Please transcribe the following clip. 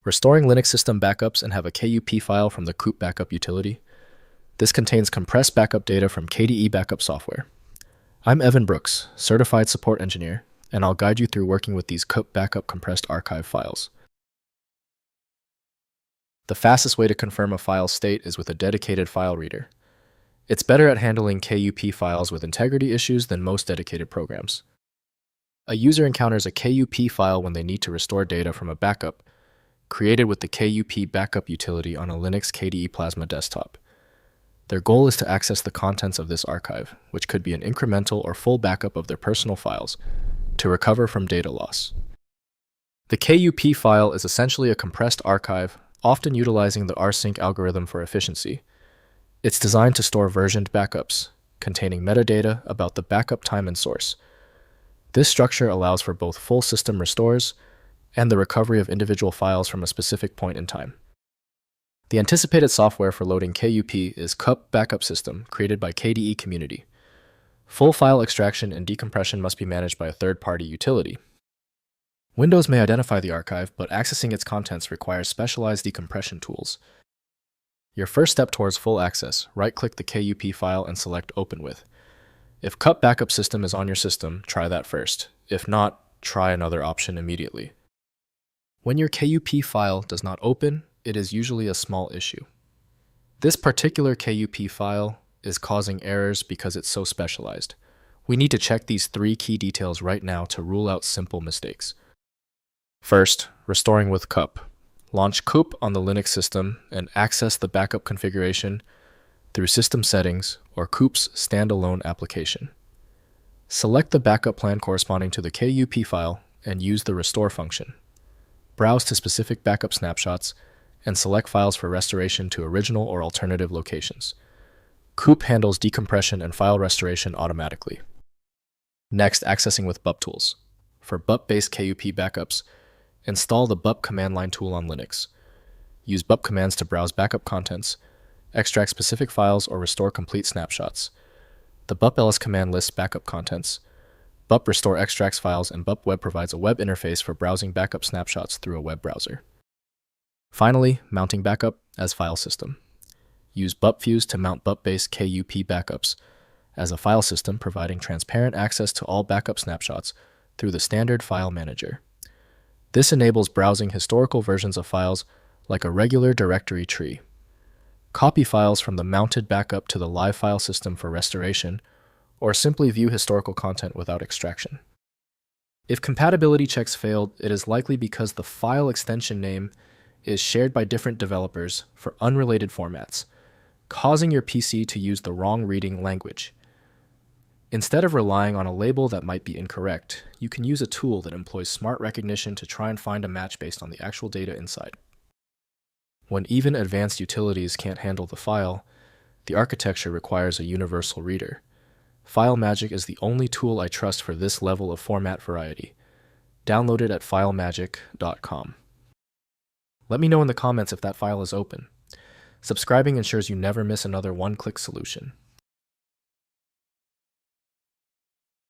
Restoring Linux system backups and have a KUP file from the KUP Backup utility. This contains compressed backup data from KDE Backup software. I'm Evan Brooks, Certified Support Engineer, and I'll guide you through working with these KUP Backup compressed archive files. The fastest way to confirm a file's state is with a dedicated file reader. It's better at handling KUP files with integrity issues than most dedicated programs. A user encounters a KUP file when they need to restore data from a backup created with the KUP Backup utility on a Linux KDE Plasma desktop. Their goal is to access the contents of this archive, which could be an incremental or full backup of their personal files, to recover from data loss. The KUP file is essentially a compressed archive, often utilizing the rsync algorithm for efficiency. It's designed to store versioned backups, containing metadata about the backup time and source. This structure allows for both full system restores and the recovery of individual files from a specific point in time. The anticipated software for loading KUP is KUP Backup System, created by KDE Community. Full file extraction and decompression must be managed by a third-party utility. Windows may identify the archive, but accessing its contents requires specialized decompression tools. Your first step towards full access, right-click the KUP file and select Open With. If KUP Backup System is on your system, try that first. If not, try another option immediately. When your KUP file does not open, it is usually a small issue. This particular KUP file is causing errors because it's so specialized. We need to check these 3 key details right now to rule out simple mistakes. First, restoring with KUP. Launch KUP on the Linux system and access the backup configuration through System Settings or KUP's standalone application. Select the backup plan corresponding to the KUP file and use the restore function. Browse to specific backup snapshots and select files for restoration to original or alternative locations. KUP handles decompression and file restoration automatically. Next, accessing with Bup Tools. For Bup-based KUP backups, install the Bup command line tool on Linux. Use Bup commands to browse backup contents, extract specific files, or restore complete snapshots. The Bup ls command lists backup contents. Bup restore extracts files, and Bup web provides a web interface for browsing backup snapshots through a web browser. Finally, mounting backup as file system. Use Bup Fuse to mount Bup-based KUP backups as a file system, providing transparent access to all backup snapshots through the standard file manager. This enables browsing historical versions of files like a regular directory tree. Copy files from the mounted backup to the live file system for restoration, or simply view historical content without extraction. If compatibility checks failed, it is likely because the file extension name is shared by different developers for unrelated formats, causing your PC to use the wrong reading language. Instead of relying on a label that might be incorrect, you can use a tool that employs smart recognition to try and find a match based on the actual data inside. When even advanced utilities can't handle the file, the architecture requires a universal reader. FileMagick is the only tool I trust for this level of format variety. Download it at filemagick.com. Let me know in the comments if that file is open. Subscribing ensures you never miss another one-click solution.